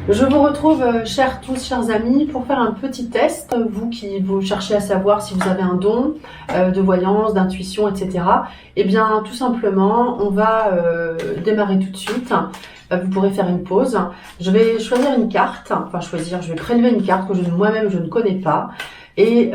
Je vous retrouve, chers tous, chers amis, pour faire un petit test. Vous qui vous cherchez à savoir si vous avez un don de voyance, d'intuition, etc. Eh bien, tout simplement, on va démarrer tout de suite. Vous pourrez faire une pause. Je vais choisir une carte, je vais prélever une carte que moi-même je ne connais pas. Et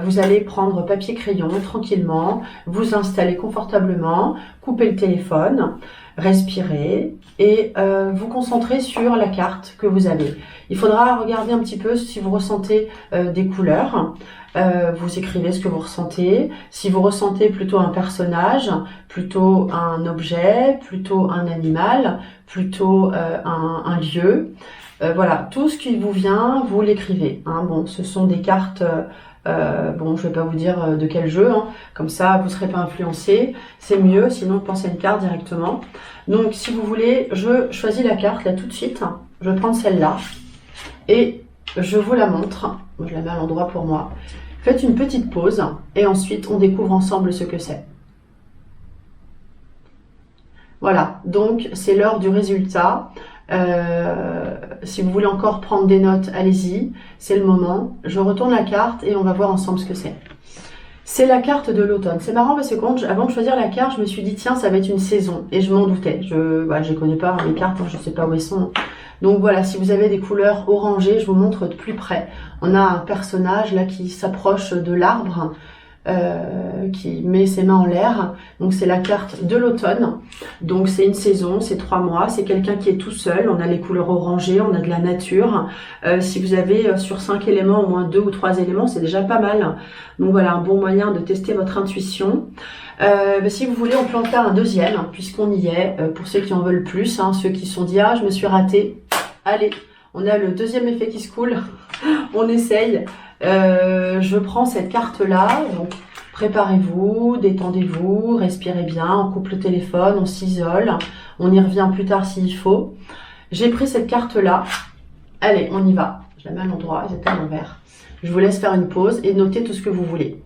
vous allez prendre papier crayon tranquillement, vous installer confortablement, couper le téléphone, respirer et vous concentrer sur la carte que vous avez. Il faudra regarder un petit peu si vous ressentez des couleurs. Vous écrivez ce que vous ressentez. Si vous ressentez plutôt un personnage, plutôt un objet, plutôt un animal, plutôt un lieu. Voilà, tout ce qui vous vient, vous l'écrivez. Hein. Bon, ce sont des cartes, bon, je vais pas vous dire de quel jeu, hein. Comme ça, vous ne serez pas influencé. C'est mieux, sinon pensez à une carte directement. Donc, si vous voulez, je choisis la carte là tout de suite. Je vais prendre celle-là et je vous la montre. Moi, je la mets à l'endroit pour moi. Faites une petite pause et ensuite, on découvre ensemble ce que c'est. Voilà, donc c'est l'heure du résultat. Si vous voulez encore prendre des notes, allez-y, c'est le moment. Je retourne la carte et on va voir ensemble ce que c'est. C'est la carte de l'automne. C'est marrant parce que avant de choisir la carte, je me suis dit tiens, ça va être une saison et je m'en doutais. Je connais pas les cartes, hein, je sais pas où elles sont. Donc voilà, si vous avez des couleurs orangées, je vous montre de plus près. On a un personnage là qui s'approche de l'arbre. Qui met ses mains en l'air. Donc c'est la carte de l'automne. Donc c'est une saison, c'est 3 mois. C'est quelqu'un qui est tout seul. On a les couleurs orangées, on a de la nature. Si vous avez sur 5 éléments au moins 2 ou 3 éléments, c'est déjà pas mal. Donc voilà, un bon moyen de tester votre intuition. Si vous voulez, on peut en faire un deuxième, puisqu'on y est. Pour ceux qui en veulent plus, hein, ceux qui se sont dit « Ah, je me suis raté ». Allez, on a le deuxième effet qui se coule. On essaye. Je prends cette carte-là, donc préparez-vous, détendez-vous, respirez bien, on coupe le téléphone, on s'isole, on y revient plus tard s'il faut. J'ai pris cette carte-là, allez, on y va. Je la mets à l'endroit, elle était à l'envers. Je vous laisse faire une pause et noter tout ce que vous voulez.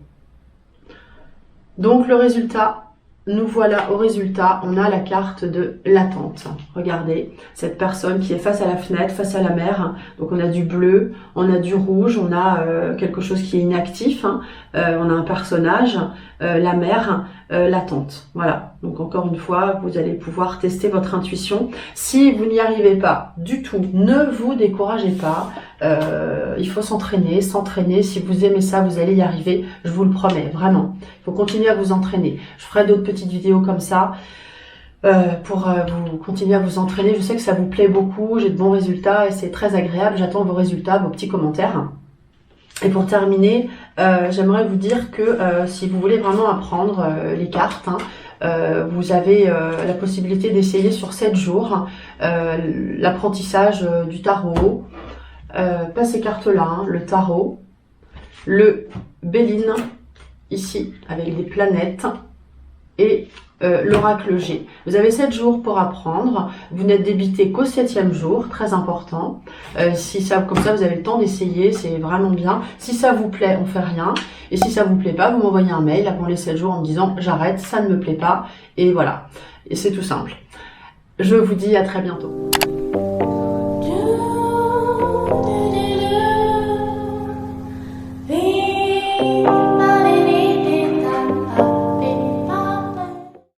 Donc le résultat, nous voilà au résultat, on a la carte de l'attente. Regardez, cette personne qui est face à la fenêtre, face à la mer. Donc on a du bleu, on a du rouge, on a quelque chose qui est inactif. Hein. On a un personnage, la mer, l'attente. Voilà, donc encore une fois, vous allez pouvoir tester votre intuition. Si vous n'y arrivez pas du tout, ne vous découragez pas. Il faut s'entraîner, s'entraîner. Si vous aimez ça, vous allez y arriver. Je vous le promets, vraiment. Il faut continuer à vous entraîner. Je ferai d'autres petites vidéos comme ça pour vous continuer à vous entraîner. Je sais que ça vous plaît beaucoup. J'ai de bons résultats et c'est très agréable. J'attends vos résultats, vos petits commentaires. Et pour terminer, j'aimerais vous dire que si vous voulez vraiment apprendre les cartes, hein, vous avez la possibilité d'essayer sur 7 jours l'apprentissage du tarot. Pas ces cartes-là, hein, le tarot, le Béline, ici, avec des planètes, et l'oracle G. Vous avez 7 jours pour apprendre. Vous n'êtes débité qu'au 7e jour, très important. Comme ça, vous avez le temps d'essayer, c'est vraiment bien. Si ça vous plaît, on fait rien. Et si ça vous plaît pas, vous m'envoyez un mail avant les 7 jours en me disant j'arrête, ça ne me plaît pas. Et voilà. Et c'est tout simple. Je vous dis à très bientôt.